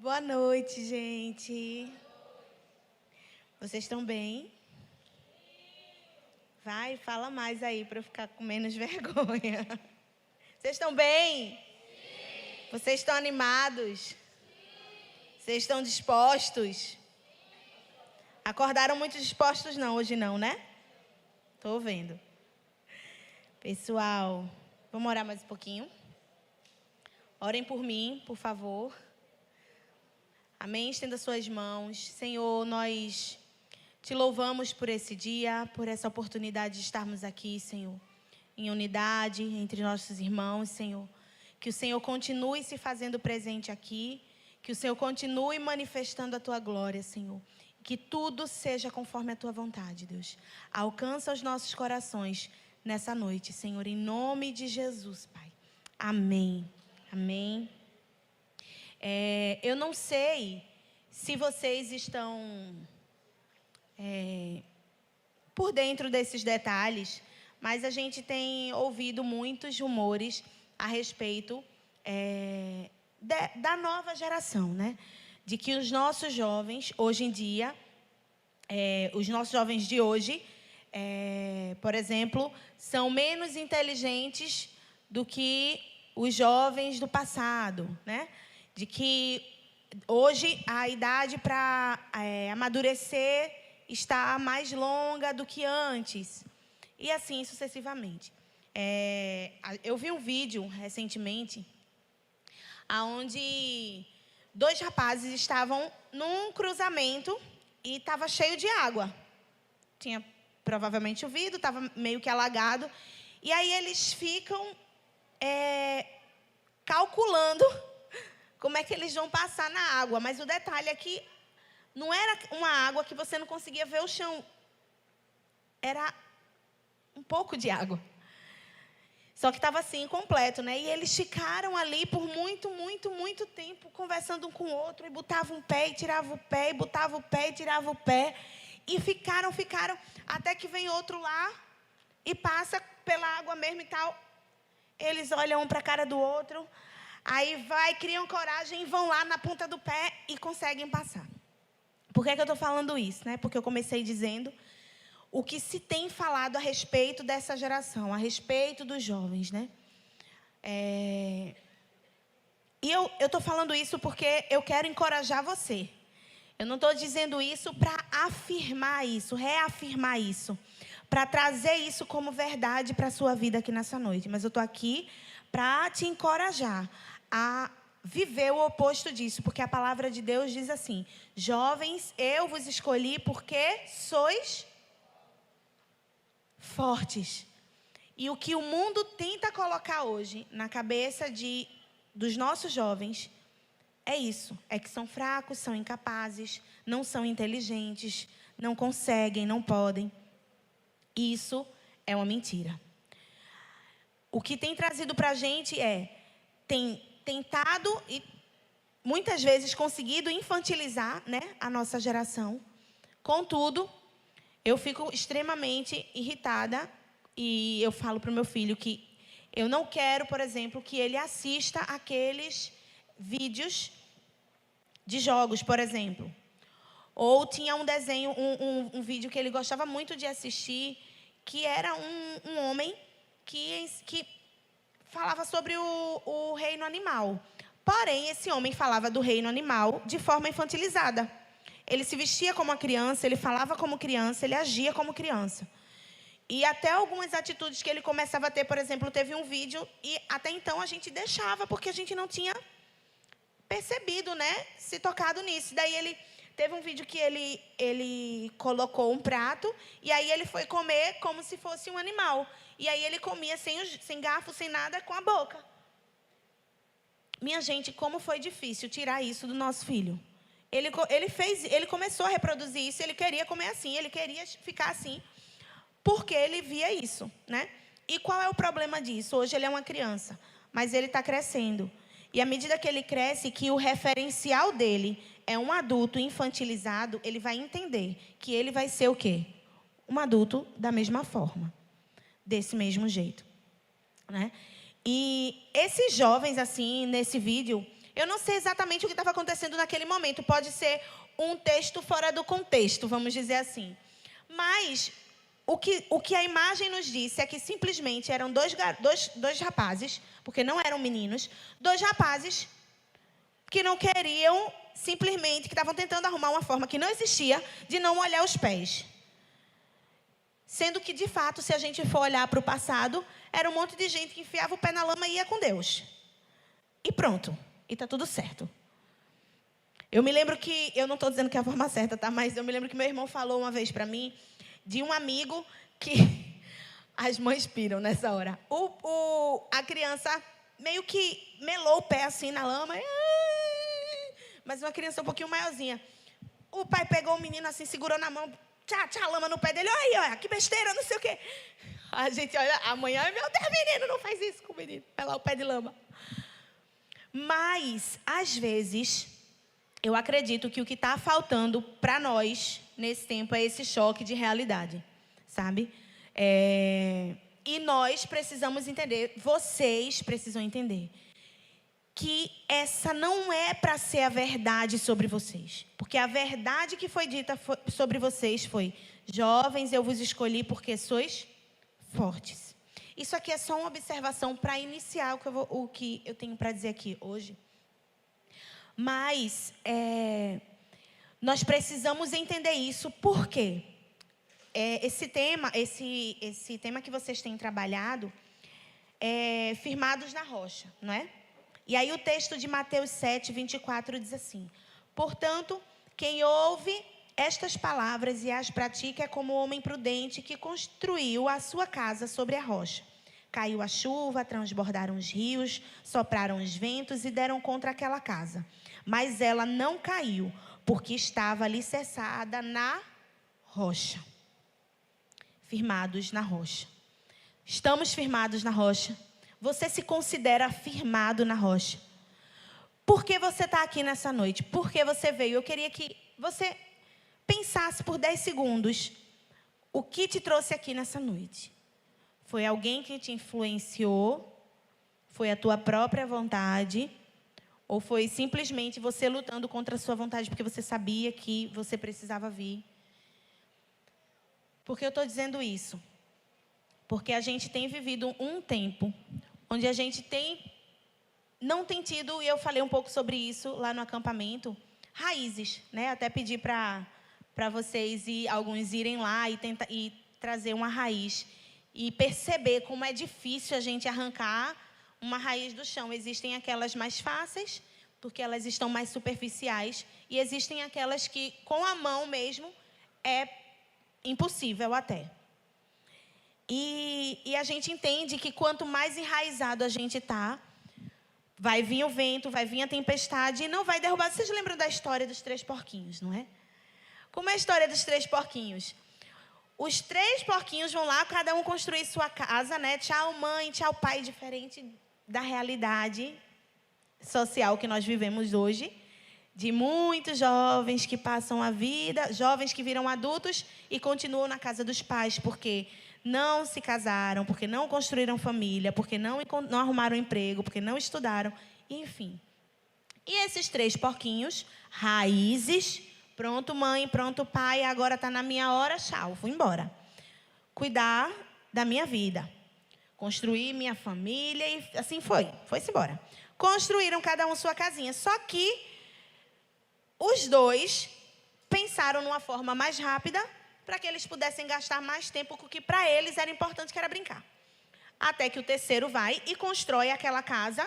Boa noite, gente. Vocês estão bem? Vai, fala mais aí para eu ficar com menos vergonha. Vocês estão bem? Vocês estão animados? Vocês estão dispostos? Acordaram muito dispostos não, hoje não, né? Estou vendo. Pessoal, vamos orar mais um pouquinho? Orem por mim, por favor. Amém? Estenda suas mãos. Senhor, nós te louvamos por esse dia, por essa oportunidade de estarmos aqui, Senhor, em unidade entre nossos irmãos, Senhor. Que o Senhor continue se fazendo presente aqui, que o Senhor continue manifestando a tua glória, Senhor. Que tudo seja conforme a tua vontade, Deus. Alcança os nossos corações nessa noite, Senhor, em nome de Jesus, Pai. Amém. Amém. Eu não sei se vocês estão por dentro desses detalhes, mas a gente tem ouvido muitos rumores a respeito da nova geração, né? De que os nossos jovens, hoje em dia, os nossos jovens de hoje, por exemplo, são menos inteligentes do que os jovens do passado, né? De que hoje a idade para amadurecer está mais longa do que antes. E assim sucessivamente. Eu vi um vídeo recentemente onde 2 rapazes estavam num cruzamento e estava cheio de água. Tinha provavelmente chovido, estava meio que alagado. E aí eles ficam calculando como é que eles vão passar na água. Mas o detalhe é que não era uma água que você não conseguia ver o chão. Era um pouco de água. Só que estava assim, incompleto, né? E eles ficaram ali por muito tempo, conversando um com o outro. E botavam um pé e tirava o pé, e botava o pé e tirava o pé. E ficaram, até que vem outro lá e passa pela água mesmo e tal. Eles olham um para a cara do outro. Aí criam coragem e vão lá na ponta do pé e conseguem passar. Por que eu estou falando isso, né? Porque eu comecei dizendo o que se tem falado a respeito dessa geração, a respeito dos jovens, né? E eu estou falando isso porque eu quero encorajar você. Eu não estou dizendo isso para afirmar isso, reafirmar isso, para trazer isso como verdade para a sua vida aqui nessa noite. Mas eu estou aqui para te encorajar a viver o oposto disso, porque a palavra de Deus diz assim: jovens, eu vos escolhi porque sois fortes. E o que o mundo tenta colocar hoje na cabeça dos nossos jovens é isso, é que são fracos, são incapazes, não são inteligentes, não conseguem, não podem. Isso é uma mentira. O que tem trazido para a gente tem tentado e muitas vezes conseguido infantilizar, né, a nossa geração. Contudo, eu fico extremamente irritada e eu falo para o meu filho que eu não quero, por exemplo, que ele assista aqueles vídeos de jogos, por exemplo. Ou tinha um desenho, um vídeo que ele gostava muito de assistir, que era um homem que falava sobre o reino animal. Porém, esse homem falava do reino animal de forma infantilizada. Ele se vestia como uma criança, ele falava como criança, ele agia como criança. E até algumas atitudes que ele começava a ter, por exemplo, teve um vídeo e até então a gente deixava, porque a gente não tinha percebido, né, se tocado nisso. Daí ele teve um vídeo que ele colocou um prato e aí ele foi comer como se fosse um animal. E aí ele comia sem garfo, sem nada, com a boca. Minha gente, como foi difícil tirar isso do nosso filho. Ele começou a reproduzir isso, ele queria comer assim, ele queria ficar assim, porque ele via isso, né? E qual é o problema disso? Hoje ele é uma criança, mas ele está crescendo. E à medida que ele cresce, que o referencial dele é um adulto infantilizado, ele vai entender que ele vai ser o quê? Um adulto da mesma forma, desse mesmo jeito, né? E esses jovens, assim, nesse vídeo, Eu não sei exatamente o que estava acontecendo naquele momento. Pode ser um texto fora do contexto, vamos dizer assim. Mas o que a imagem nos disse é que simplesmente eram dois rapazes, porque não eram meninos, dois rapazes que não queriam, simplesmente, que estavam tentando arrumar uma forma que não existia de não molhar os pés. Sendo que, de fato, se a gente for olhar para o passado, era um monte de gente que enfiava o pé na lama e ia com Deus. E pronto. E está tudo certo. Eu me lembro que, eu não estou dizendo que é a forma certa, tá? Mas eu me lembro que meu irmão falou uma vez para mim, de um amigo que as mães piram nessa hora. A criança meio que melou o pé assim na lama. Mas uma criança um pouquinho maiorzinha. O pai pegou o menino assim, segurou na mão, tchá, lama no pé dele. Olha, que besteira, não sei o quê. A gente olha, amanhã, meu Deus, menino, não faz isso com o menino. Vai lá o pé de lama. Mas, às vezes, eu acredito que o que está faltando para nós, nesse tempo, é esse choque de realidade, sabe? E nós precisamos entender, vocês precisam entender, que essa não é para ser a verdade sobre vocês. Porque a verdade que foi dita sobre vocês foi: jovens, eu vos escolhi porque sois fortes. Isso aqui é só uma observação para iniciar o que eu tenho para dizer aqui hoje. Mas nós precisamos entender isso. Por quê? Esse tema que vocês têm trabalhado é firmados na rocha, não é? E aí o texto de Mateus 7, 24 diz assim: portanto, quem ouve estas palavras e as pratica é como o homem prudente que construiu a sua casa sobre a rocha. Caiu a chuva, transbordaram os rios, sopraram os ventos e deram contra aquela casa. Mas ela não caiu, porque estava alicerçada na rocha. Firmados na rocha. Estamos firmados na rocha. Você se considera firmado na rocha? Por que você está aqui nessa noite? Por que você veio? Eu queria que você pensasse por 10 segundos o que te trouxe aqui nessa noite. Foi alguém que te influenciou? Foi a tua própria vontade? Ou foi simplesmente você lutando contra a sua vontade porque você sabia que você precisava vir? Por que eu estou dizendo isso? Porque a gente tem vivido um tempo onde a gente não tem tido, e eu falei um pouco sobre isso lá no acampamento, raízes, né? Até pedi para vocês e alguns irem lá e trazer uma raiz. E perceber como é difícil a gente arrancar uma raiz do chão. Existem aquelas mais fáceis, porque elas estão mais superficiais. E existem aquelas que, com a mão mesmo, é impossível até. E a gente entende que quanto mais enraizado a gente está, vai vir o vento, vai vir a tempestade e não vai derrubar. Vocês lembram da história dos 3 porquinhos, não é? Como é a história dos 3 porquinhos? Os 3 porquinhos vão lá, cada um construir sua casa, né? Tchau, mãe, tchau, pai, diferente da realidade social que nós vivemos hoje, de muitos jovens que passam a vida, jovens que viram adultos e continuam na casa dos pais, porque não se casaram, porque não construíram família, porque não arrumaram emprego, porque não estudaram, enfim. E esses 3 porquinhos, raízes. Pronto, mãe, pronto, pai, agora está na minha hora, tchau, fui embora. Cuidar da minha vida. Construir minha família e assim foi-se embora. Construíram cada um sua casinha. Só que os 2 pensaram numa forma mais rápida para que eles pudessem gastar mais tempo com o que para eles era importante, que era brincar. Até que o terceiro vai e constrói aquela casa,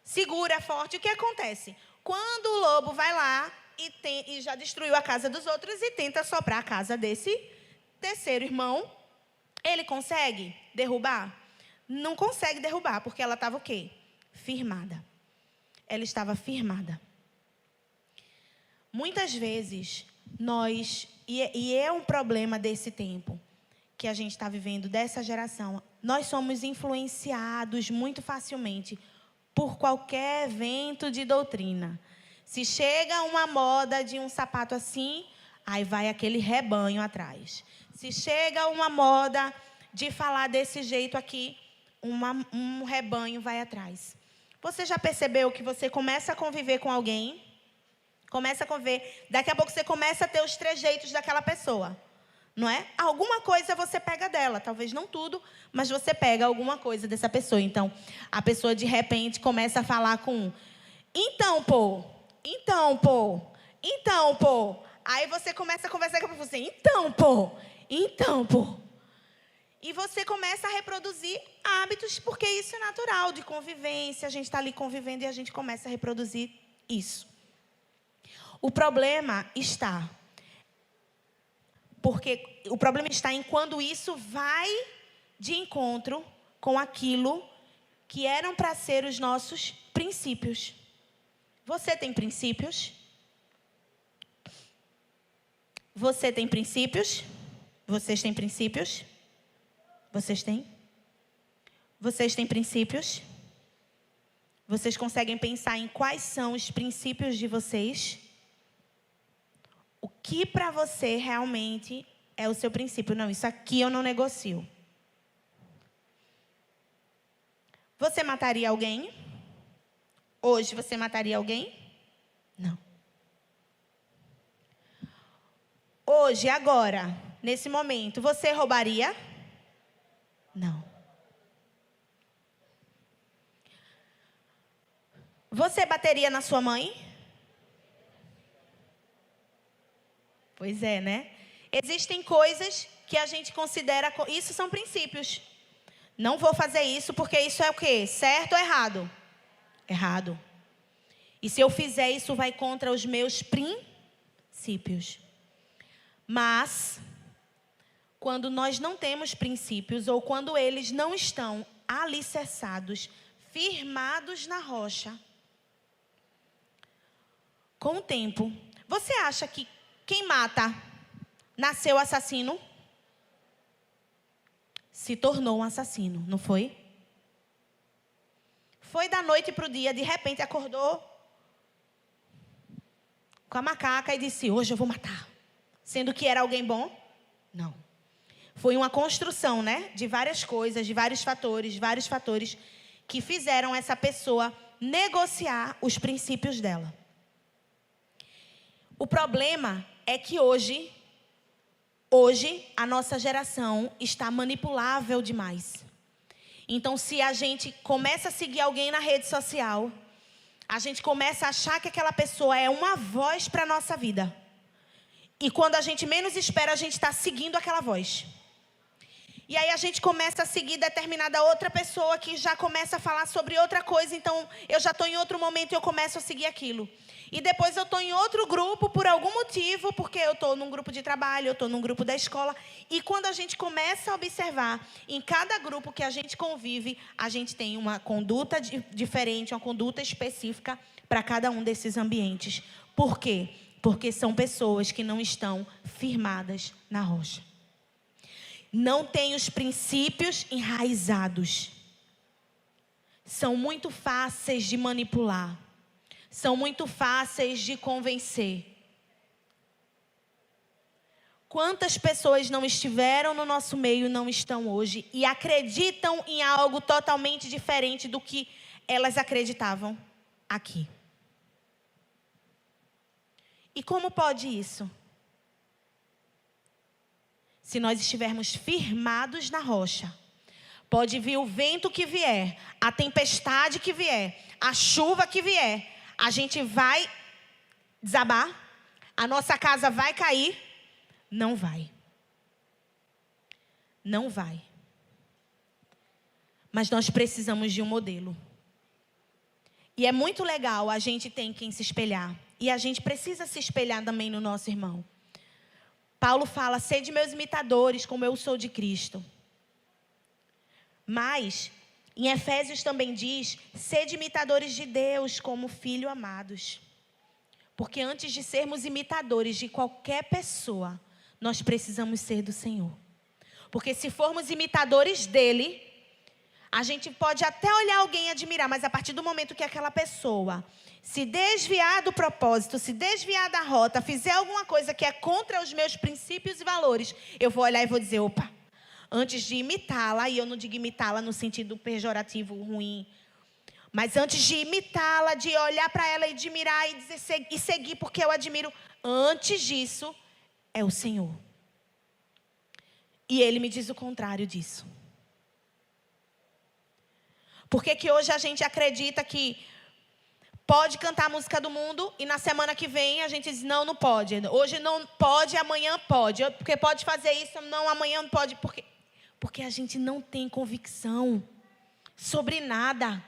segura, forte. O que acontece? Quando o lobo vai lá e já destruiu a casa dos outros e tenta soprar a casa desse terceiro irmão, ele consegue derrubar? Não consegue derrubar, porque ela estava o quê? Firmada. Ela estava firmada. Muitas vezes, e é um problema desse tempo que a gente está vivendo, dessa geração, nós somos influenciados muito facilmente por qualquer evento de doutrina. Se chega uma moda de um sapato assim, aí vai aquele rebanho atrás. Se chega uma moda de falar desse jeito aqui, um rebanho vai atrás. Você já percebeu que você começa a conviver com alguém, começa a conviver, daqui a pouco você começa a ter os trejeitos daquela pessoa, não é? Alguma coisa você pega dela, talvez não tudo, mas você pega alguma coisa dessa pessoa. Então, a pessoa de repente começa a falar com então, pô. Aí você começa a conversar com você, então, pô. E você começa a reproduzir hábitos, porque isso é natural, de convivência. A gente está ali convivendo e a gente começa a reproduzir isso. O problema está em quando isso vai de encontro com aquilo que eram para ser os nossos princípios. Você tem princípios? Você tem princípios? Vocês têm princípios? Vocês têm? Vocês têm princípios? Vocês conseguem pensar em quais são os princípios de vocês? O que para você realmente é o seu princípio? Não, isso aqui eu não negocio. Você mataria alguém? Hoje você mataria alguém? Não. Hoje, agora, nesse momento, você roubaria? Não. Você bateria na sua mãe? Pois é, né? Existem coisas que a gente considera... Isso são princípios. Não vou fazer isso porque isso é o quê? Certo ou errado? Errado. E se eu fizer isso, vai contra os meus princípios. Mas, quando nós não temos princípios, ou quando eles não estão alicerçados, firmados na rocha, com o tempo, você acha que quem mata nasceu assassino? Se tornou um assassino, não foi? Foi da noite para o dia, de repente acordou com a macaca e disse, hoje eu vou matar. Sendo que era alguém bom? Não. Foi uma construção, né? De várias coisas, de vários fatores que fizeram essa pessoa negociar os princípios dela. O problema é que hoje a nossa geração está manipulável demais. Então, se a gente começa a seguir alguém na rede social, a gente começa a achar que aquela pessoa é uma voz para a nossa vida. E quando a gente menos espera, a gente está seguindo aquela voz. E aí a gente começa a seguir determinada outra pessoa que já começa a falar sobre outra coisa. Então, eu já estou em outro momento e eu começo a seguir aquilo. E depois eu estou em outro grupo por algum motivo, porque eu estou num grupo de trabalho, eu estou num grupo da escola. E quando a gente começa a observar, em cada grupo que a gente convive, a gente tem uma conduta diferente, uma conduta específica para cada um desses ambientes. Por quê? Porque são pessoas que não estão firmadas na rocha. Não têm os princípios enraizados. São muito fáceis de manipular. São muito fáceis de convencer. Quantas pessoas não estiveram no nosso meio, não estão hoje e acreditam em algo totalmente diferente do que elas acreditavam aqui? E como pode isso? Se nós estivermos firmados na rocha, pode vir o vento que vier, a tempestade que vier, a chuva que vier, a gente vai desabar, a nossa casa vai cair? Não vai. Não vai. Mas nós precisamos de um modelo. E é muito legal, a gente tem quem se espelhar. E a gente precisa se espelhar também no nosso irmão. Paulo fala, sede meus imitadores, como eu sou de Cristo. Mas, em Efésios também diz, sede imitadores de Deus, como filhos amados. Porque antes de sermos imitadores de qualquer pessoa, nós precisamos ser do Senhor. Porque se formos imitadores dele, a gente pode até olhar alguém e admirar, mas a partir do momento que aquela pessoa se desviar do propósito, se desviar da rota, fizer alguma coisa que é contra os meus princípios e valores, eu vou olhar e vou dizer, opa, antes de imitá-la, e eu não digo imitá-la no sentido pejorativo, ruim, Mas antes de imitá-la, de olhar para ela e admirar e dizer, e seguir porque eu admiro, antes disso é o Senhor. E Ele me diz o contrário disso. Por que hoje a gente acredita que pode cantar a música do mundo e na semana que vem a gente diz, não, não pode. Hoje não pode, amanhã pode. Porque pode fazer isso, não, amanhã não pode. Porque a gente não tem convicção sobre nada.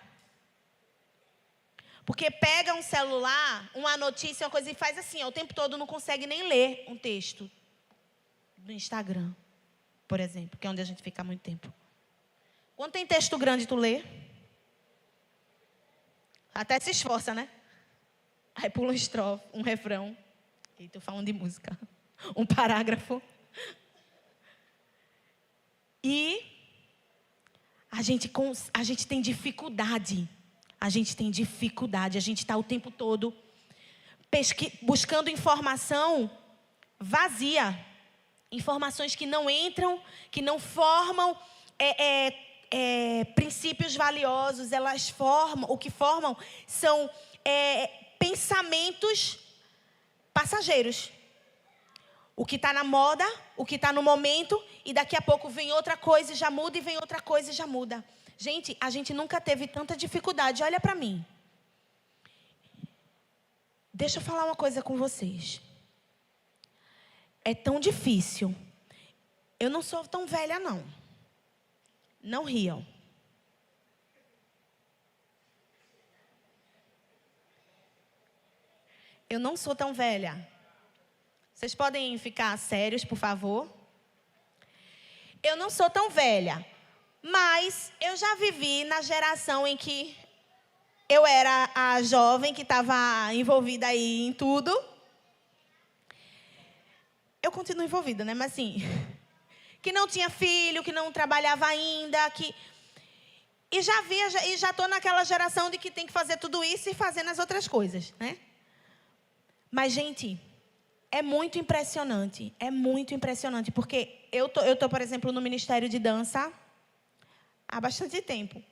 Porque pega um celular, uma notícia, uma coisa e faz assim, ó, o tempo todo não consegue nem ler um texto do Instagram, por exemplo, que é onde a gente fica há muito tempo. Quando tem texto grande, tu lê? Até se esforça, né? Aí pula um estrofe, um refrão. E tô falando de música. Um parágrafo. E a gente tem dificuldade. A gente está o tempo todo buscando informação vazia. Informações que não entram, que não formam princípios valiosos. Elas formam, o que formam são pensamentos passageiros. O que está na moda, o que está no momento, e daqui a pouco vem outra coisa e já muda, e vem outra coisa e já muda. Gente, a gente nunca teve tanta dificuldade. Olha para mim. Deixa eu falar uma coisa com vocês. É tão difícil. Eu não sou tão velha, não. Não riam. Eu não sou tão velha. Vocês podem ficar sérios, por favor? Eu não sou tão velha. Mas eu já vivi na geração em que eu era a jovem que estava envolvida aí em tudo. Eu continuo envolvida, né? Mas assim, que não tinha filho, que não trabalhava ainda, e já estou naquela geração de que tem que fazer tudo isso e fazendo as outras coisas, né? Mas, gente, é muito impressionante, porque eu tô, por exemplo, no Ministério de Dança há bastante tempo.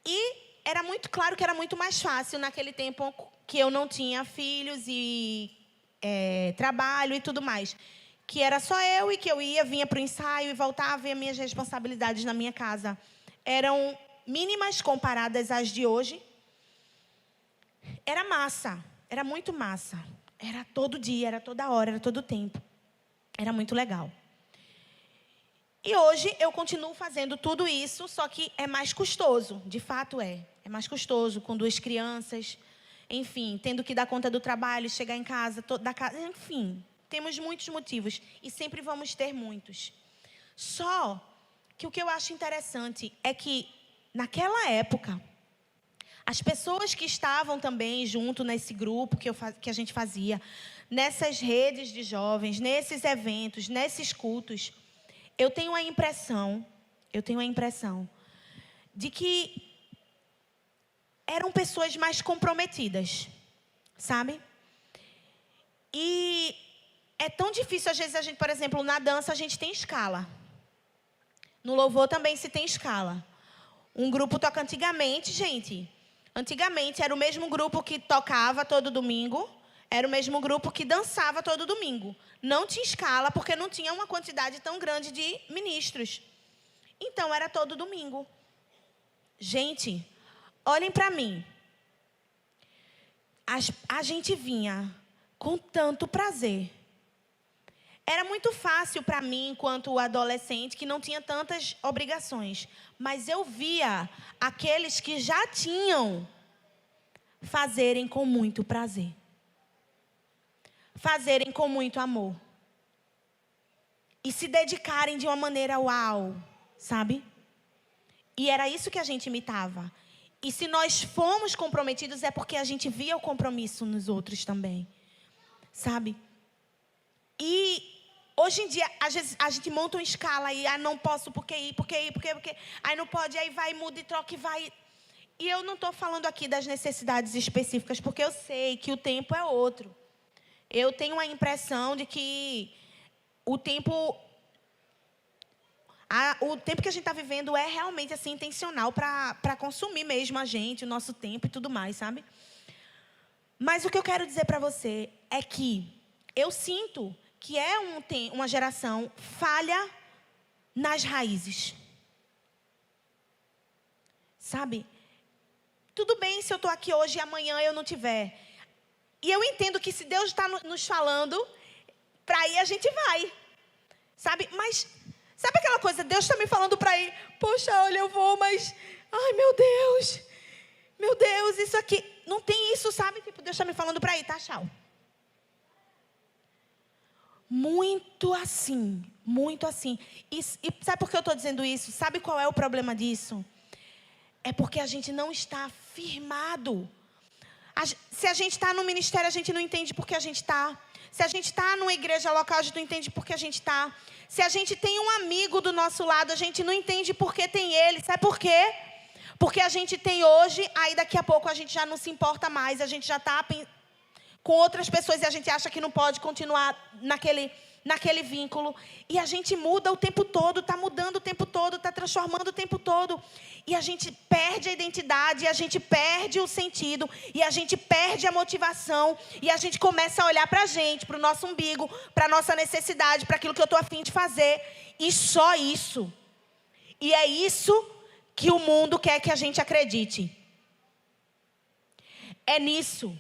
E era muito claro que era muito mais fácil naquele tempo que eu não tinha filhos e trabalho e tudo mais. Que era só eu e que eu vinha para o ensaio e voltava, e as minhas responsabilidades na minha casa eram mínimas comparadas às de hoje. Era massa, era muito massa. Era todo dia, era toda hora, era todo tempo. Era muito legal. E hoje eu continuo fazendo tudo isso, só que é mais custoso, de fato é. É mais custoso com 2 crianças, enfim, tendo que dar conta do trabalho, chegar em casa, da casa, enfim. Temos muitos motivos e sempre vamos ter muitos. Só que o que eu acho interessante é que, naquela época, as pessoas que estavam também junto nesse grupo que a gente fazia, nessas redes de jovens, nesses eventos, nesses cultos, eu tenho a impressão de que eram pessoas mais comprometidas, sabe? E é tão difícil, às vezes, a gente, por exemplo, na dança, a gente tem escala. No louvor também se tem escala. Um grupo toca antigamente, gente. Antigamente era o mesmo grupo que tocava todo domingo, era o mesmo grupo que dançava todo domingo. Não tinha escala, porque não tinha uma quantidade tão grande de ministros. Então, era todo domingo. Gente, olhem para mim. A gente vinha com tanto prazer. Era muito fácil para mim, enquanto adolescente, que não tinha tantas obrigações. Mas eu via aqueles que já tinham fazerem com muito prazer. Fazerem com muito amor. E se dedicarem de uma maneira uau, sabe? E era isso que a gente imitava. E se nós fomos comprometidos, é porque a gente via o compromisso nos outros também. Sabe? E hoje em dia, às vezes, a gente monta uma escala e não posso porque. Aí não pode, aí vai, muda e troca e vai. E eu não estou falando aqui das necessidades específicas, porque eu sei que o tempo é outro. Eu tenho a impressão de que o tempo... O tempo que a gente está vivendo é realmente assim, intencional para consumir mesmo a gente, o nosso tempo e tudo mais, sabe? Mas o que eu quero dizer para você é que eu sinto que é uma geração falha nas raízes. Sabe? Tudo bem se eu estou aqui hoje e amanhã eu não tiver. E eu entendo que se Deus está nos falando, para ir a gente vai. Sabe? Mas, sabe aquela coisa, Deus está me falando para ir. Poxa, olha, eu vou, mas... Ai, meu Deus, isso aqui... Não tem isso, sabe? Tipo, Deus está me falando para ir, tá, tchau. Muito assim, muito assim. E sabe por que eu estou dizendo isso? Sabe qual é o problema disso? É porque a gente não está firmado. Se a gente está no ministério, a gente não entende por que a gente está. Se a gente está numa igreja local, a gente não entende por que a gente está. Se a gente tem um amigo do nosso lado, a gente não entende por que tem ele. Sabe por quê? Porque a gente tem hoje, aí daqui a pouco a gente já não se importa mais. A gente já está com outras pessoas e a gente acha que não pode continuar naquele vínculo. E a gente muda o tempo todo, está mudando o tempo todo, está transformando o tempo todo. E a gente perde a identidade, e a gente perde o sentido, e a gente perde a motivação, e a gente começa a olhar para a gente, para o nosso umbigo, para a nossa necessidade, para aquilo que eu estou a fim de fazer. E só isso. E é isso que o mundo quer que a gente acredite. É nisso.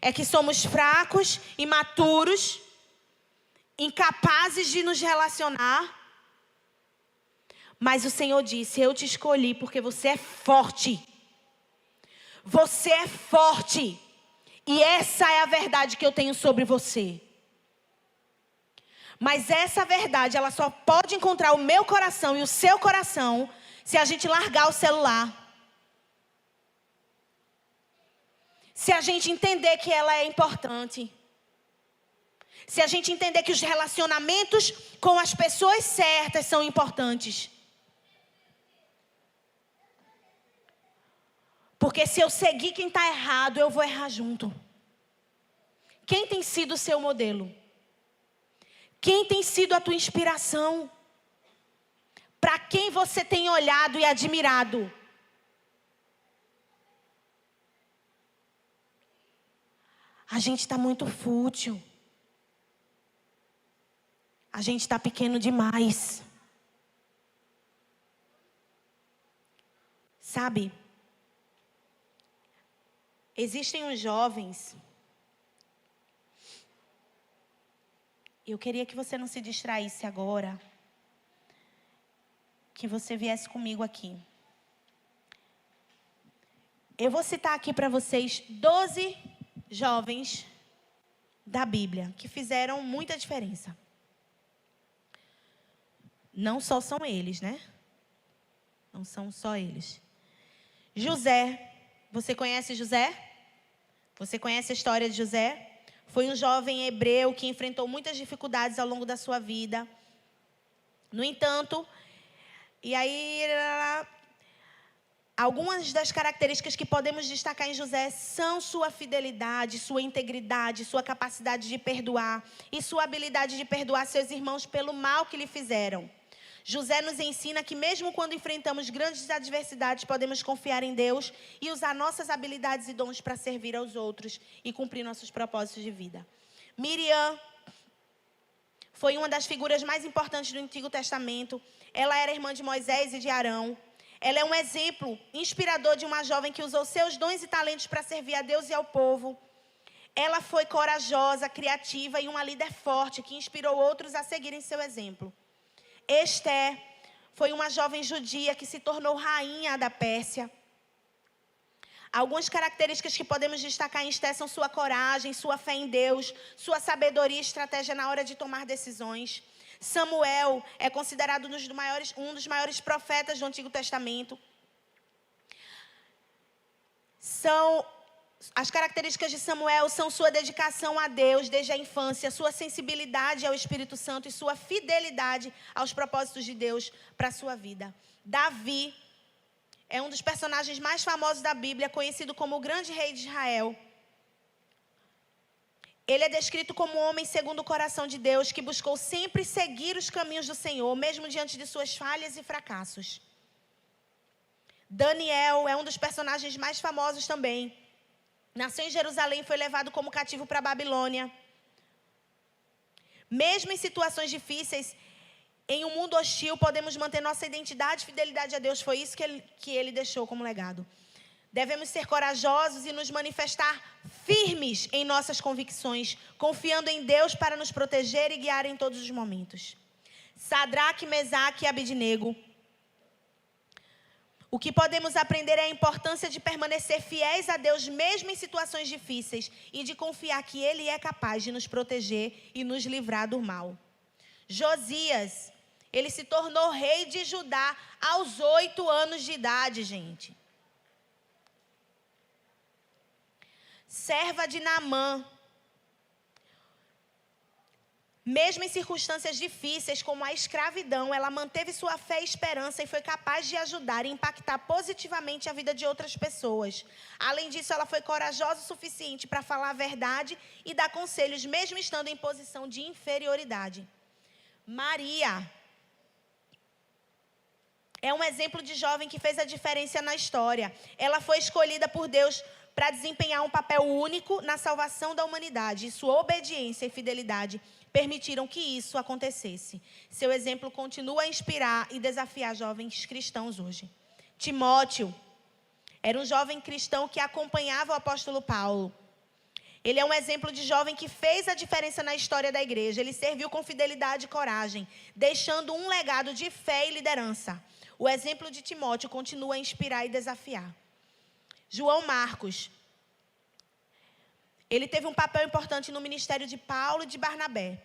É que somos fracos, imaturos, incapazes de nos relacionar. Mas o Senhor disse, eu te escolhi porque você é forte. Você é forte. E essa é a verdade que eu tenho sobre você. Mas essa verdade, ela só pode encontrar o meu coração e o seu coração se a gente largar o celular. Se a gente entender que ela é importante. Se a gente entender que os relacionamentos com as pessoas certas são importantes. Porque se eu seguir quem está errado, eu vou errar junto. Quem tem sido o seu modelo? Quem tem sido a tua inspiração? Para quem você tem olhado e admirado? A gente está muito fútil. A gente está pequeno demais. Sabe? Existem uns jovens. Eu queria que você não se distraísse agora. Que você viesse comigo aqui. Eu vou citar aqui para vocês 12 jovens da Bíblia que fizeram muita diferença. Não só são eles, né? Não são só eles. José. Você conhece José? Você conhece a história de José? Foi um jovem hebreu que enfrentou muitas dificuldades ao longo da sua vida. No entanto, algumas das características que podemos destacar em José são sua fidelidade, sua integridade, sua capacidade de perdoar e sua habilidade de perdoar seus irmãos pelo mal que lhe fizeram. José nos ensina que mesmo quando enfrentamos grandes adversidades, podemos confiar em Deus e usar nossas habilidades e dons para servir aos outros e cumprir nossos propósitos de vida. Miriam foi uma das figuras mais importantes do Antigo Testamento. Ela era irmã de Moisés e de Arão. Ela é um exemplo inspirador de uma jovem que usou seus dons e talentos para servir a Deus e ao povo. Ela foi corajosa, criativa e uma líder forte que inspirou outros a seguirem seu exemplo. Esther foi uma jovem judia que se tornou rainha da Pérsia. Algumas características que podemos destacar em Esther são sua coragem, sua fé em Deus, sua sabedoria e estratégia na hora de tomar decisões. Samuel é considerado um dos maiores profetas do Antigo Testamento. As características de Samuel são sua dedicação a Deus desde a infância, sua sensibilidade ao Espírito Santo e sua fidelidade aos propósitos de Deus para a sua vida. Davi é um dos personagens mais famosos da Bíblia, conhecido como o grande rei de Israel. Ele é descrito como um homem segundo o coração de Deus, que buscou sempre seguir os caminhos do Senhor, mesmo diante de suas falhas e fracassos. Daniel é um dos personagens mais famosos também. Nasceu em Jerusalém e foi levado como cativo para a Babilônia. Mesmo em situações difíceis, em um mundo hostil, podemos manter nossa identidade e fidelidade a Deus. Foi isso que ele deixou como legado. Devemos ser corajosos e nos manifestar firmes em nossas convicções, confiando em Deus para nos proteger e guiar em todos os momentos. Sadraque, Mesaque e Abednego. O que podemos aprender é a importância de permanecer fiéis a Deus mesmo em situações difíceis e de confiar que Ele é capaz de nos proteger e nos livrar do mal. Josias, ele se tornou rei de Judá aos 8 anos de idade, gente. Serva de Naamã. Mesmo em circunstâncias difíceis, como a escravidão, ela manteve sua fé e esperança e foi capaz de ajudar e impactar positivamente a vida de outras pessoas. Além disso, ela foi corajosa o suficiente para falar a verdade e dar conselhos, mesmo estando em posição de inferioridade. Maria é um exemplo de jovem que fez a diferença na história. Ela foi escolhida por Deus para desempenhar um papel único na salvação da humanidade. E sua obediência e fidelidade permitiram que isso acontecesse. Seu exemplo continua a inspirar e desafiar jovens cristãos hoje. Timóteo era um jovem cristão que acompanhava o apóstolo Paulo. Ele é um exemplo de jovem que fez a diferença na história da igreja. Ele serviu com fidelidade e coragem, deixando um legado de fé e liderança. O exemplo de Timóteo continua a inspirar e desafiar. João Marcos, ele teve um papel importante no ministério de Paulo e de Barnabé.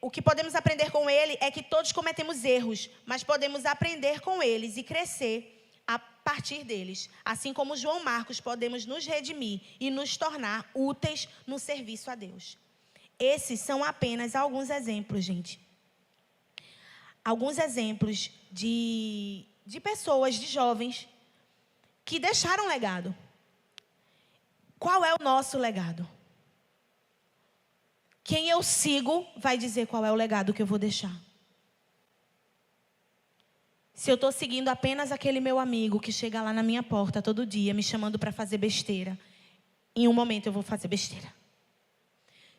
O que podemos aprender com ele é que todos cometemos erros, mas podemos aprender com eles e crescer a partir deles. Assim como João Marcos, podemos nos redimir e nos tornar úteis no serviço a Deus. Esses são apenas alguns exemplos, gente. Alguns exemplos de pessoas, de jovens, que deixaram legado. Qual é o nosso legado? Quem eu sigo vai dizer qual é o legado que eu vou deixar. Se eu estou seguindo apenas aquele meu amigo que chega lá na minha porta todo dia, me chamando para fazer besteira, em um momento eu vou fazer besteira.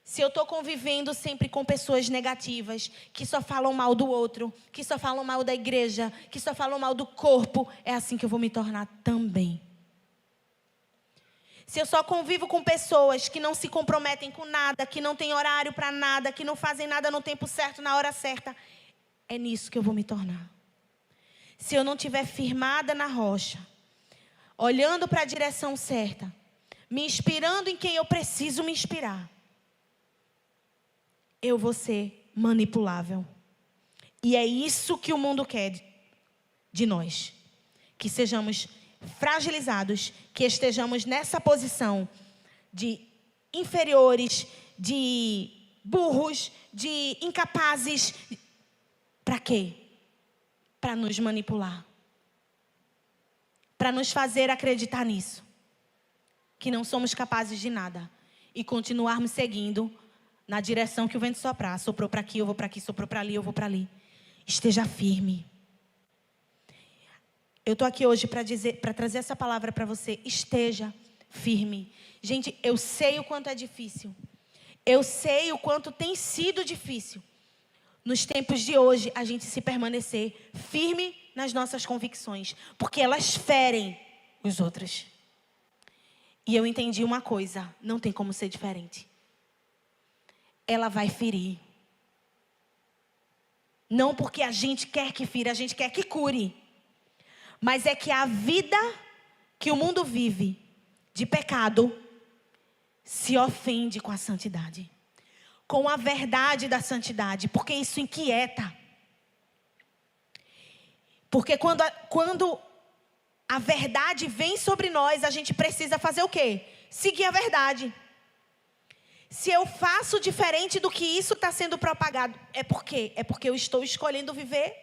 Se eu estou convivendo sempre com pessoas negativas, que só falam mal do outro, que só falam mal da igreja, que só falam mal do corpo, é assim que eu vou me tornar também. Se eu só convivo com pessoas que não se comprometem com nada, que não têm horário para nada, que não fazem nada no tempo certo, na hora certa, é nisso que eu vou me tornar. Se eu não estiver firmada na rocha, olhando para a direção certa, me inspirando em quem eu preciso me inspirar, eu vou ser manipulável. E é isso que o mundo quer de nós. Que sejamos fragilizados, que estejamos nessa posição de inferiores, de burros, de incapazes. Para quê? Para nos manipular. Para nos fazer acreditar nisso. Que não somos capazes de nada. E continuarmos seguindo na direção que o vento soprar. Soprou para aqui, eu vou para aqui. Soprou para ali, eu vou para ali. Esteja firme. Eu estou aqui hoje para trazer essa palavra para você. Esteja firme. Gente, eu sei o quanto é difícil. Eu sei o quanto tem sido difícil. Nos tempos de hoje, a gente se permanecer firme nas nossas convicções. Porque elas ferem os outros. E eu entendi uma coisa. Não tem como ser diferente. Ela vai ferir. Não porque a gente quer que fira, a gente quer que cure. Mas é que a vida que o mundo vive de pecado se ofende com a santidade. Com a verdade da santidade. Porque isso inquieta. Porque quando a verdade vem sobre nós, a gente precisa fazer o quê? Seguir a verdade. Se eu faço diferente do que isso está sendo propagado, é por quê? É porque eu estou escolhendo viver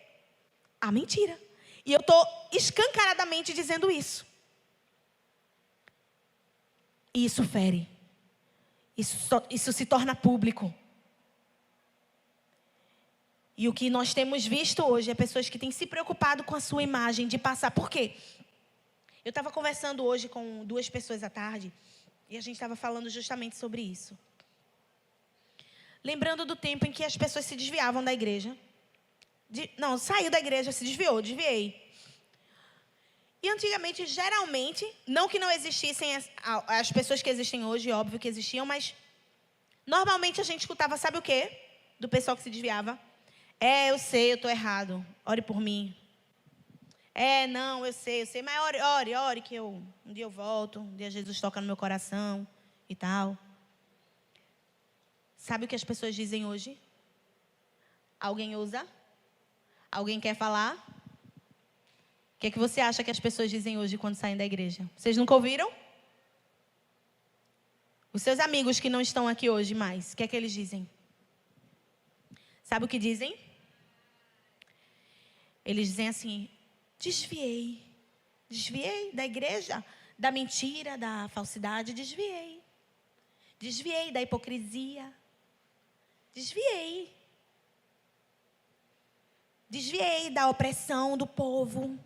a mentira. E eu estou escancaradamente dizendo isso. E isso fere. Isso se torna público. E o que nós temos visto hoje é pessoas que têm se preocupado com a sua imagem, de passar. Por quê? Eu estava conversando hoje com 2 pessoas à tarde, e a gente estava falando justamente sobre isso. Lembrando do tempo em que as pessoas se desviavam da igreja. Saiu da igreja, se desviei. E antigamente, geralmente, não que não existissem as pessoas que existem hoje, óbvio que existiam, mas normalmente a gente escutava, sabe o quê? Do pessoal que se desviava. Eu sei, eu estou errado. Ore por mim. Eu sei, mas ore, que um dia eu volto, um dia Jesus toca no meu coração e tal. Sabe o que as pessoas dizem hoje? Alguém ousa? Alguém quer falar? O que é que você acha que as pessoas dizem hoje quando saem da igreja? Vocês nunca ouviram? Os seus amigos que não estão aqui hoje mais, o que é que eles dizem? Sabe o que dizem? Eles dizem assim: desviei da igreja, da mentira, da falsidade, desviei da hipocrisia, desviei da opressão do povo.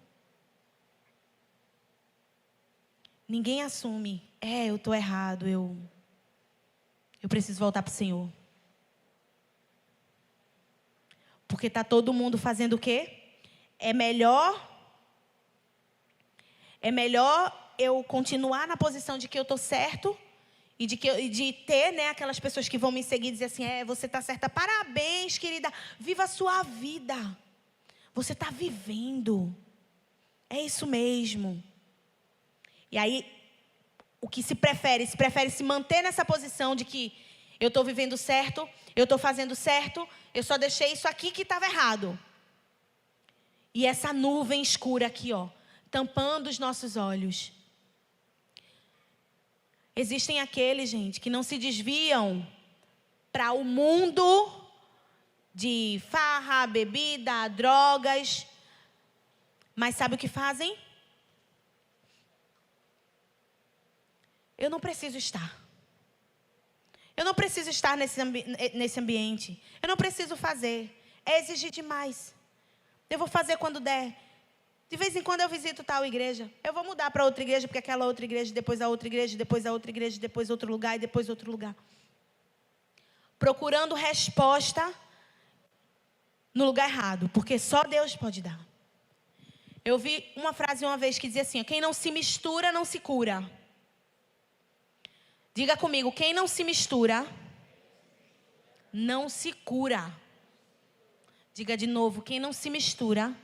Ninguém assume, eu estou errado, eu preciso voltar para o Senhor. Porque está todo mundo fazendo o quê? É melhor eu continuar na posição de que eu estou certo e de ter, né, aquelas pessoas que vão me seguir e dizer assim: você está certa, parabéns, querida, viva a sua vida. Você está vivendo. É isso mesmo. E aí, o que se prefere se manter nessa posição de que eu estou vivendo certo, eu estou fazendo certo, eu só deixei isso aqui que estava errado. E essa nuvem escura aqui, tampando os nossos olhos. Existem aqueles, gente, que não se desviam para o mundo de farra, bebida, drogas. Mas sabe o que fazem? Eu não preciso estar. Eu não preciso estar nesse ambiente. Eu não preciso fazer. É exigir demais. Eu vou fazer quando der. De vez em quando eu visito tal igreja. Eu vou mudar para outra igreja, porque aquela outra igreja, depois a outra igreja, depois a outra igreja, depois outro lugar e depois outro lugar. Procurando resposta no lugar errado, porque só Deus pode dar. Eu vi uma frase uma vez que dizia assim: quem não se mistura, não se cura. Diga comigo, quem não se mistura, não se cura. Diga de novo, quem não se mistura,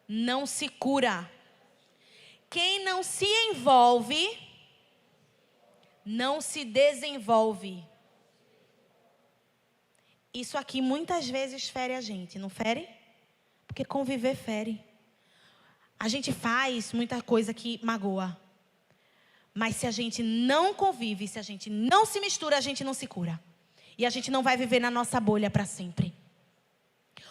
não se cura. Quem não se envolve, não se desenvolve. Isso aqui muitas vezes fere a gente, não fere? Porque conviver fere. A gente faz muita coisa que magoa. Mas se a gente não convive, se a gente não se mistura, a gente não se cura. E a gente não vai viver na nossa bolha para sempre.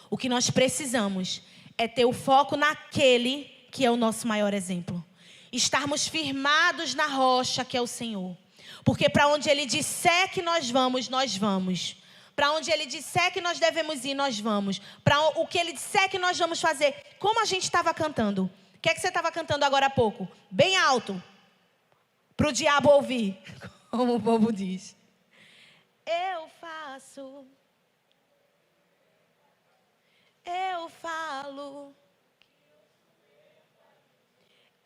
O que nós precisamos é ter o foco naquele que é o nosso maior exemplo. Estarmos firmados na rocha que é o Senhor. Porque para onde Ele disser que nós vamos, nós vamos. Para onde Ele disser que nós devemos ir, nós vamos. Para o que Ele disser que nós vamos fazer. Como a gente estava cantando. O que é que você estava cantando agora há pouco? Bem alto. Para o diabo ouvir, como o povo diz. Eu faço, eu falo,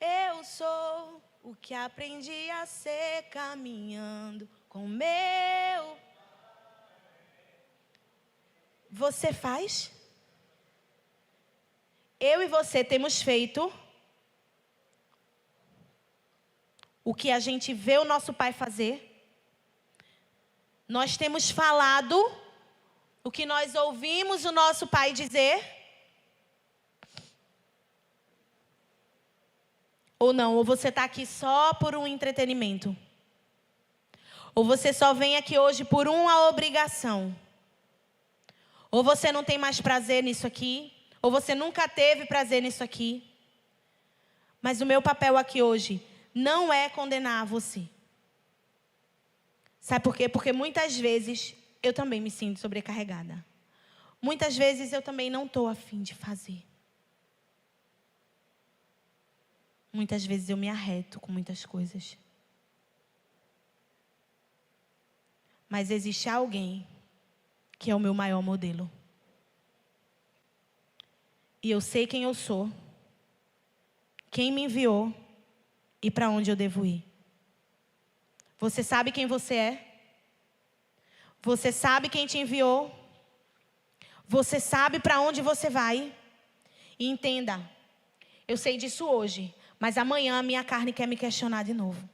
eu sou o que aprendi a ser caminhando com meu. Você faz? Eu e você temos feito o que a gente vê o nosso pai fazer. Nós temos falado o que nós ouvimos o nosso pai dizer. Ou não, ou você está aqui só por um entretenimento. Ou você só vem aqui hoje por uma obrigação. Ou você não tem mais prazer nisso aqui. Ou você nunca teve prazer nisso aqui. Mas o meu papel aqui hoje não é condenar você. Sabe por quê? Porque muitas vezes eu também me sinto sobrecarregada. Muitas vezes eu também não estou a fim de fazer. Muitas vezes eu me arreto com muitas coisas. Mas existe alguém que é o meu maior modelo. E eu sei quem eu sou, quem me enviou e para onde eu devo ir. Você sabe quem você é? Você sabe quem te enviou? Você sabe para onde você vai? E entenda, eu sei disso hoje, mas amanhã a minha carne quer me questionar de novo.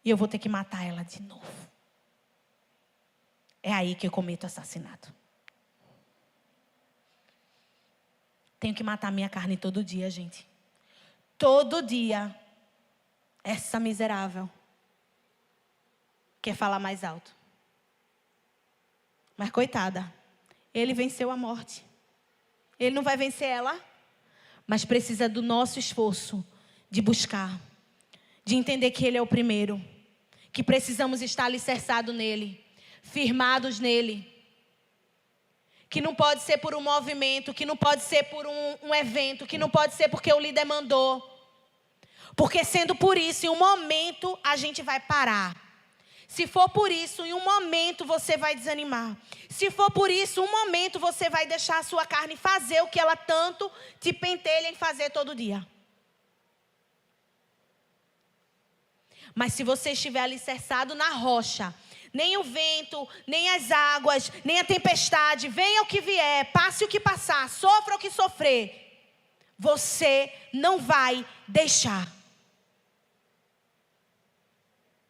E eu vou ter que matar ela de novo. É aí que eu cometo assassinato. Tenho que matar minha carne todo dia, gente. Todo dia. Essa miserável quer falar mais alto. Mas coitada, ele venceu a morte. Ele não vai vencer ela, mas precisa do nosso esforço de buscar, de entender que ele é o primeiro, que precisamos estar alicerçados nele, firmados nele. Que não pode ser por um movimento, que não pode ser por um evento, que não pode ser porque o líder mandou. Porque sendo por isso, em um momento a gente vai parar. Se for por isso, em um momento você vai desanimar. Se for por isso, um momento você vai deixar a sua carne fazer o que ela tanto te pentelha em fazer todo dia. Mas se você estiver alicerçado na rocha, nem o vento, nem as águas, nem a tempestade, venha o que vier, passe o que passar, sofra o que sofrer, você não vai deixar.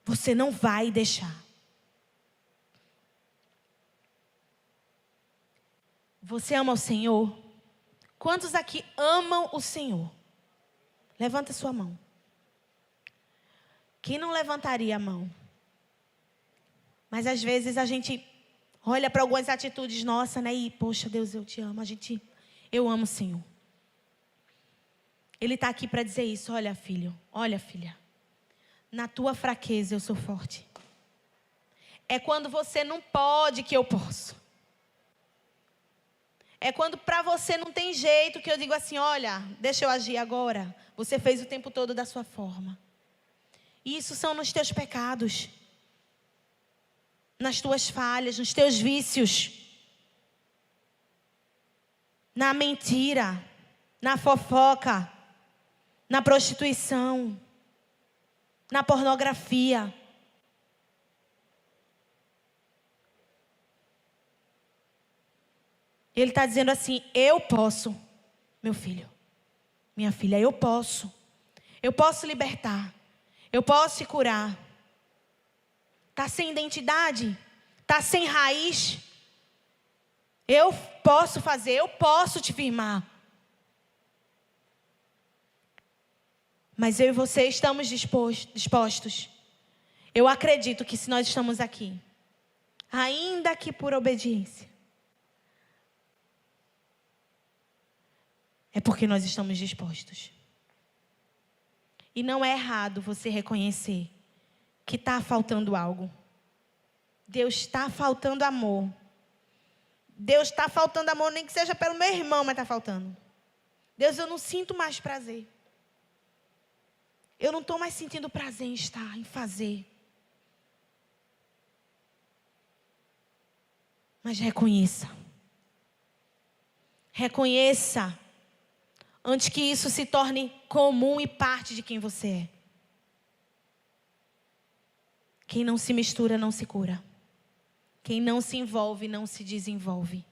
Você não vai deixar. Você ama o Senhor? Quantos aqui amam o Senhor? Levanta sua mão. Quem não levantaria a mão? Mas às vezes a gente olha para algumas atitudes nossas, né? E, poxa, Deus, eu te amo. Eu amo o Senhor. Ele está aqui para dizer isso. Olha, filho, olha, filha. Na tua fraqueza eu sou forte. É quando você não pode que eu posso. É quando para você não tem jeito que eu digo assim, olha, deixa eu agir agora. Você fez o tempo todo da sua forma. Isso são nos teus pecados. Nas tuas falhas, nos teus vícios. Na mentira, na fofoca, na prostituição, na pornografia. Ele está dizendo assim, eu posso, meu filho, minha filha, eu posso. Eu posso libertar. Eu posso te curar. Está sem identidade? Está sem raiz? Eu posso fazer, eu posso te firmar. Mas eu e você estamos dispostos. Eu acredito que se nós estamos aqui, ainda que por obediência, é porque nós estamos dispostos. E não é errado você reconhecer que está faltando algo. Deus está faltando amor. Deus está faltando amor, nem que seja pelo meu irmão, mas está faltando. Deus, eu não sinto mais prazer. Eu não estou mais sentindo prazer em estar, em fazer. Mas reconheça. Reconheça. Antes que isso se torne comum e parte de quem você é. Quem não se mistura, não se cura. Quem não se envolve, não se desenvolve.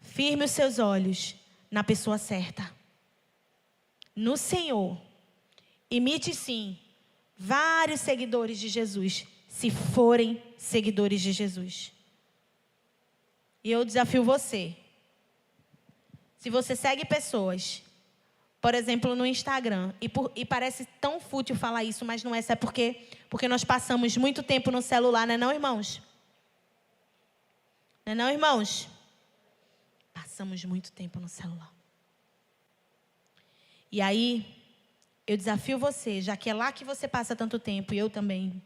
Firme os seus olhos na pessoa certa. No Senhor. Imite sim vários seguidores de Jesus, se forem seguidores de Jesus. E eu desafio você. Se você segue pessoas, por exemplo, no Instagram, e parece tão fútil falar isso, mas não é, sabe por quê? Porque nós passamos muito tempo no celular, não é não, irmãos? Não é não, irmãos? Passamos muito tempo no celular. E aí, Eu desafio você, já que é lá que você passa tanto tempo, e eu também,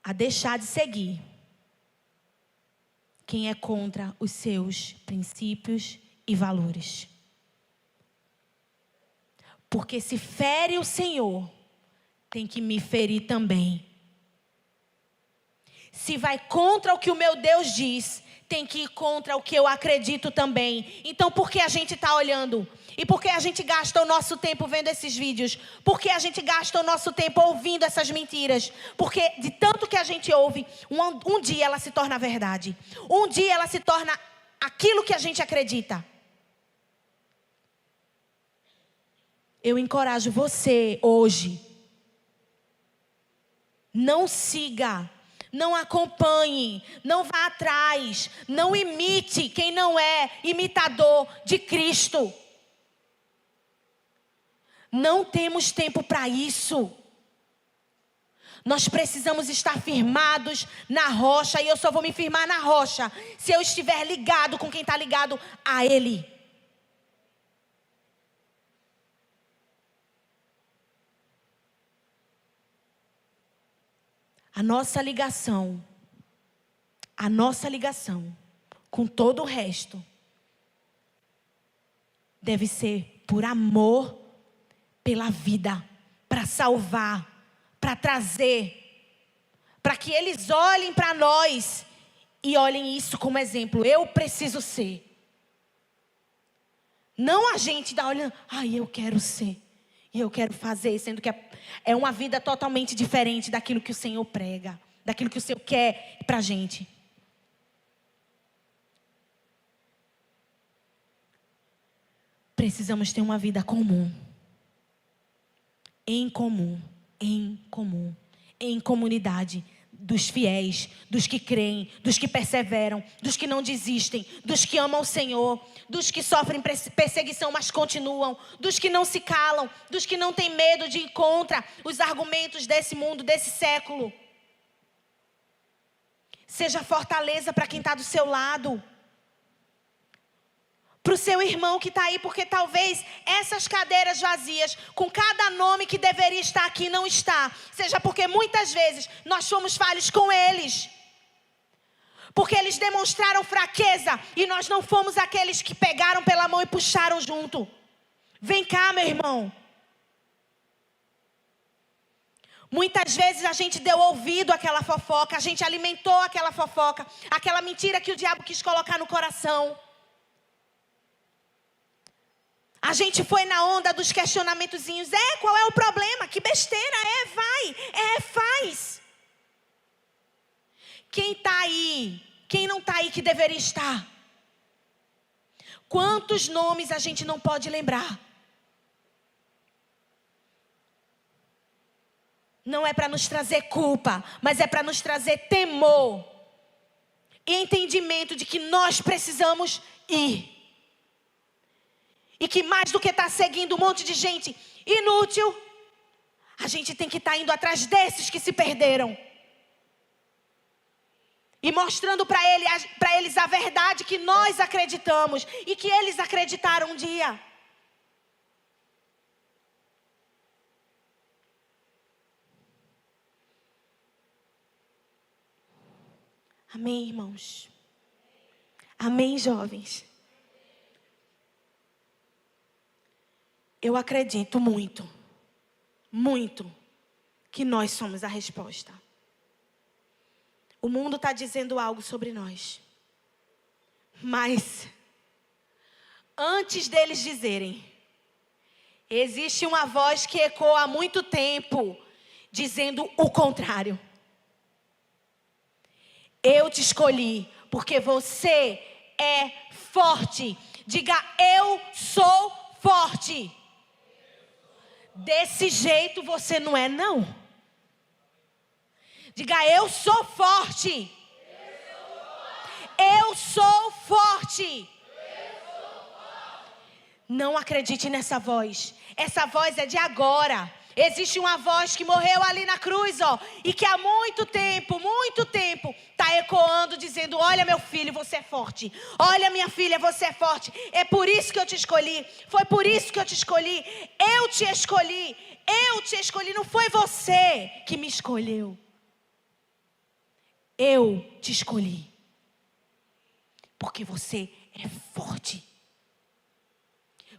a deixar de seguir quem é contra os seus princípios e valores. Porque se fere o Senhor, tem que me ferir também. Se vai contra o que o meu Deus diz, tem que ir contra o que eu acredito também. Então, por que a gente está olhando? E por que a gente gasta o nosso tempo vendo esses vídeos? Por que a gente gasta o nosso tempo ouvindo essas mentiras? Porque de tanto que a gente ouve, um dia ela se torna verdade. Um dia ela se torna aquilo que a gente acredita. Eu encorajo você hoje. Não siga. Não acompanhe, não vá atrás, não imite quem não é imitador de Cristo. Não temos tempo para isso. Nós precisamos estar firmados na rocha, e eu só vou me firmar na rocha se eu estiver ligado com quem está ligado a Ele. A nossa ligação com todo o resto deve ser por amor pela vida, para salvar, para trazer, para que eles olhem para nós e olhem isso como exemplo. Eu preciso ser. Não a gente está olhando, eu quero ser. E eu quero fazer, sendo que é uma vida totalmente diferente daquilo que o Senhor prega, daquilo que o Senhor quer para a gente. Precisamos ter uma vida comum. Em comunidade. Dos fiéis, dos que creem, dos que perseveram, dos que não desistem, dos que amam o Senhor, dos que sofrem perseguição, mas continuam, dos que não se calam, dos que não têm medo de ir contra os argumentos desse mundo, desse século. Seja fortaleza para quem está do seu lado. Para o seu irmão que está aí, porque talvez essas cadeiras vazias, com cada nome que deveria estar aqui, não está. Seja porque muitas vezes nós fomos falhos com eles. Porque eles demonstraram fraqueza e nós não fomos aqueles que pegaram pela mão e puxaram junto. Vem cá, meu irmão. Muitas vezes a gente deu ouvido àquela fofoca, a gente alimentou aquela fofoca, aquela mentira que o diabo quis colocar no coração. A gente foi na onda dos questionamentozinhos. Qual é o problema? Que besteira, vai. Faz. Quem está aí? Quem não está aí que deveria estar? Quantos nomes a gente não pode lembrar? Não é para nos trazer culpa, mas é para nos trazer temor. E entendimento de que nós precisamos ir. E que mais do que estar seguindo um monte de gente inútil, a gente tem que estar indo atrás desses que se perderam. E mostrando para eles a verdade que nós acreditamos e que eles acreditaram um dia. Amém, irmãos? Amém, jovens? Eu acredito muito, que nós somos a resposta. O mundo está dizendo algo sobre nós. Mas, antes deles dizerem, existe uma voz que ecoa há muito tempo, dizendo o contrário. Eu te escolhi, porque você é forte. Diga, eu sou forte. Desse jeito você não é, não. Diga, eu sou forte. Eu sou forte. Não acredite nessa voz. Essa voz é de agora. Existe uma voz que morreu ali na cruz, ó, e que há muito tempo, está ecoando, dizendo: olha, meu filho, você é forte. Olha, minha filha, você é forte. É por isso que eu te escolhi. Foi por isso que eu te escolhi. Eu te escolhi. Eu te escolhi. Não foi você que me escolheu. Eu te escolhi. Porque você é forte.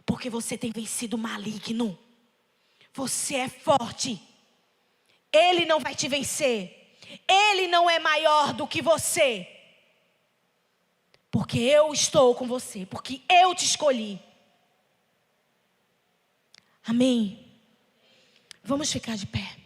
Porque você tem vencido o maligno. Você é forte. Ele não vai te vencer. Ele não é maior do que você. Porque eu estou com você. Porque eu te escolhi. Amém? Vamos ficar de pé.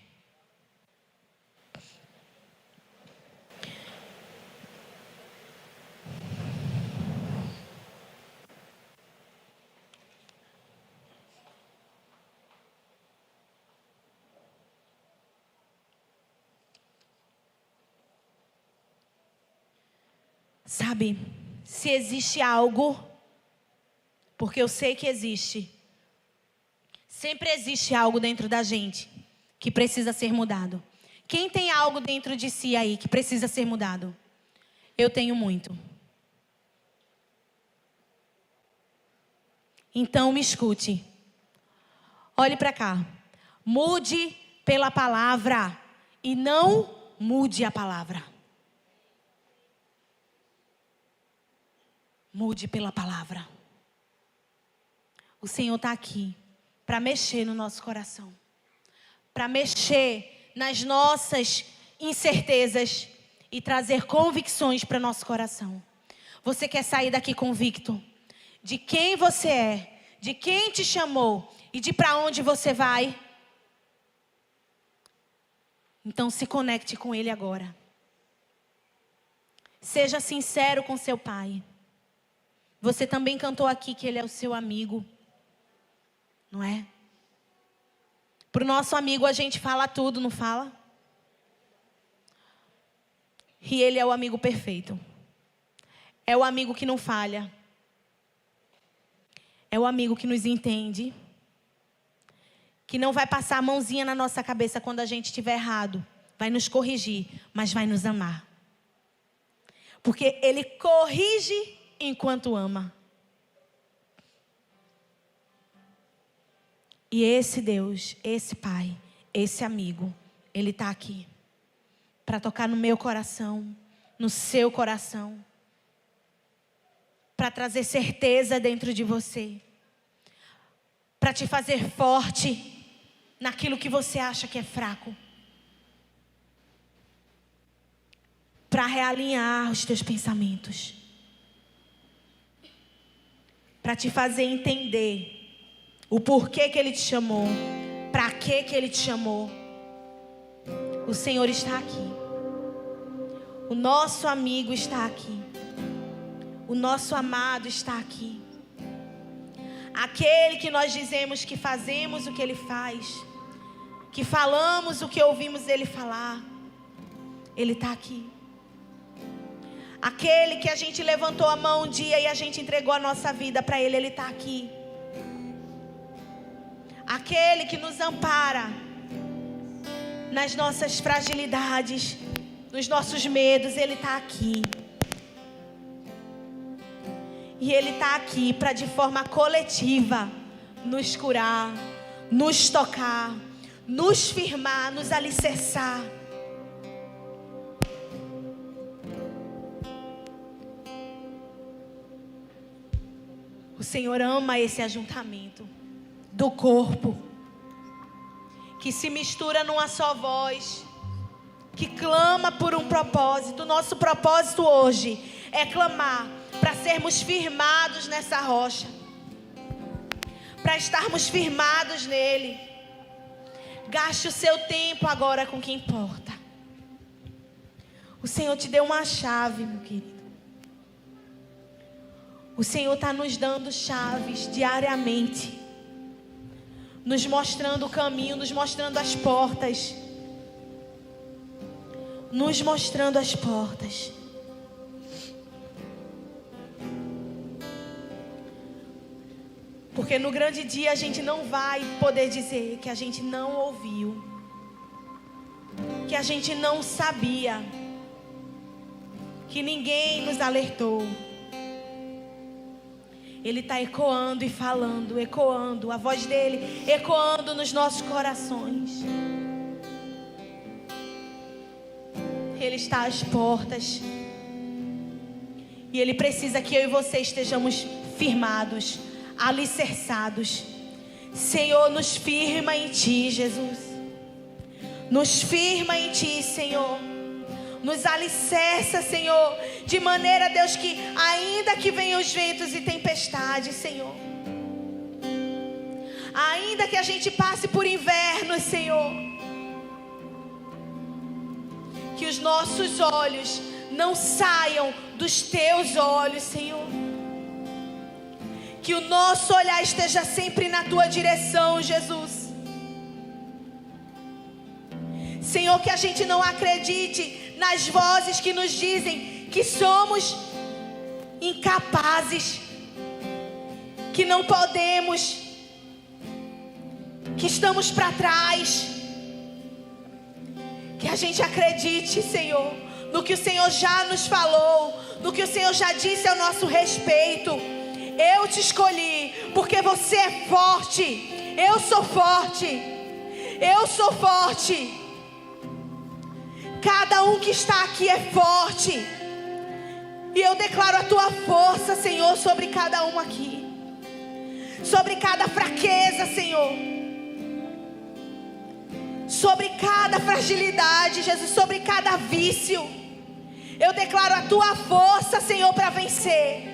Sabe, se existe algo, porque eu sei que existe, sempre existe algo dentro da gente que precisa ser mudado. Quem tem algo dentro de si aí que precisa ser mudado? Eu tenho muito. Então me escute. Olhe para cá. Mude pela palavra e não mude a palavra. Mude pela palavra. O Senhor está aqui para mexer no nosso coração. Para mexer nas nossas incertezas e trazer convicções para o nosso coração. Você quer sair daqui convicto de quem você é, de quem te chamou e de para onde você vai? Então se conecte com Ele agora. Seja sincero com seu Pai. Você também cantou aqui que Ele é o seu amigo. Não é? Para o nosso amigo a gente fala tudo, não fala? E Ele é o amigo perfeito. É o amigo que não falha. É o amigo que nos entende. Que não vai passar a mãozinha na nossa cabeça quando a gente estiver errado. Vai nos corrigir, mas vai nos amar. Porque Ele corrige enquanto ama. E esse Deus, esse Pai, esse amigo, Ele está aqui para tocar no meu coração, no seu coração, para trazer certeza dentro de você, para te fazer forte naquilo que você acha que é fraco, para realinhar os teus pensamentos, para te fazer entender o porquê que Ele te chamou, para que Ele te chamou. O Senhor está aqui. O nosso amigo está aqui. O nosso amado está aqui. Aquele que nós dizemos que fazemos o que Ele faz, que falamos o que ouvimos Ele falar, Ele está aqui. Aquele que a gente levantou a mão um dia e a gente entregou a nossa vida para Ele, Ele está aqui. Aquele que nos ampara nas nossas fragilidades, nos nossos medos, Ele está aqui. E Ele está aqui para de forma coletiva nos curar, nos tocar, nos firmar, nos alicerçar. O Senhor ama esse ajuntamento do corpo, que se mistura numa só voz, que clama por um propósito. O nosso propósito hoje é clamar para sermos firmados nessa rocha, para estarmos firmados nele. Gaste o seu tempo agora com o que importa. O Senhor te deu uma chave, meu querido. O Senhor está nos dando chaves diariamente, nos mostrando o caminho, nos mostrando as portas. Nos mostrando as portas. Porque no grande dia a gente não vai poder dizer que a gente não ouviu, que a gente não sabia, que ninguém nos alertou. Ele está ecoando e falando, ecoando, a voz dele ecoando nos nossos corações. Ele está às portas. E Ele precisa que eu e você estejamos firmados, alicerçados. Senhor, nos firma em Ti, Jesus. Nos firma em Ti, Senhor. Nos alicerça, Senhor, de maneira, Deus, que ainda que venham os ventos e tempestades, Senhor, ainda que a gente passe por inverno, Senhor, que os nossos olhos não saiam dos Teus olhos, Senhor. Que o nosso olhar esteja sempre na Tua direção, Jesus. Senhor, que a gente não acredite nas vozes que nos dizem que somos incapazes, que não podemos, que estamos para trás. Que a gente acredite, Senhor, no que o Senhor já nos falou, no que o Senhor já disse ao nosso respeito. Eu te escolhi porque você é forte. Eu sou forte. Eu sou forte. Cada um que está aqui é forte. E eu declaro a Tua força, Senhor, sobre cada um aqui. Sobre cada fraqueza, Senhor. Sobre cada fragilidade, Jesus. Sobre cada vício. Eu declaro a Tua força, Senhor, para vencer.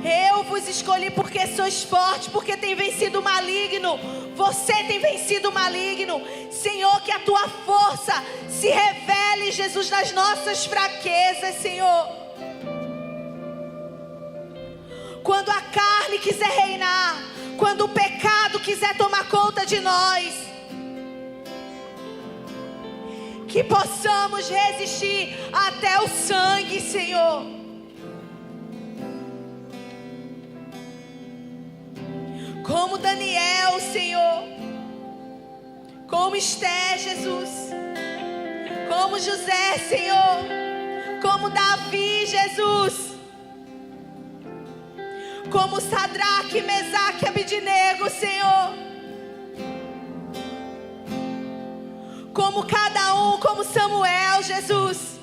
Eu vos escolhi porque sois fortes, porque tem vencido o maligno. Você tem vencido o maligno. Senhor, que a Tua força se revele, Jesus, nas nossas fraquezas, Senhor. Quando a carne quiser reinar, quando o pecado quiser tomar conta de nós, que possamos resistir até o sangue, Senhor. Como Daniel, Senhor. Como Esté, Jesus. Como José, Senhor. Como Davi, Jesus. Como Sadraque, Mesaque e Abidnego, Senhor. Como cada um, como Samuel, Jesus.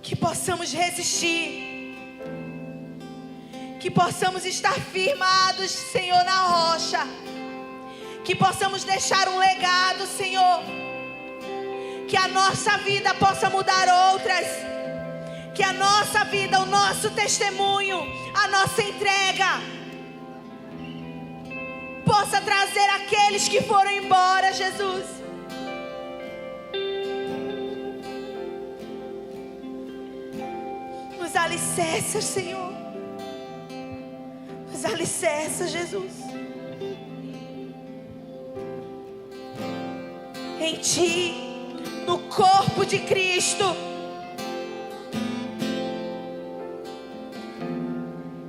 Que possamos resistir. Que possamos estar firmados, Senhor, na rocha. Que possamos deixar um legado, Senhor. Que a nossa vida possa mudar outras. Que a nossa vida, o nosso testemunho, a nossa entrega possa trazer aqueles que foram embora, Jesus. Nos alicerça, Senhor. Nos alicerça, Jesus. Em Ti, no corpo de Cristo.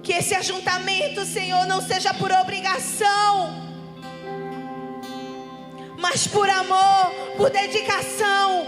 Que esse ajuntamento, Senhor, não seja por obrigação, mas por amor, por dedicação,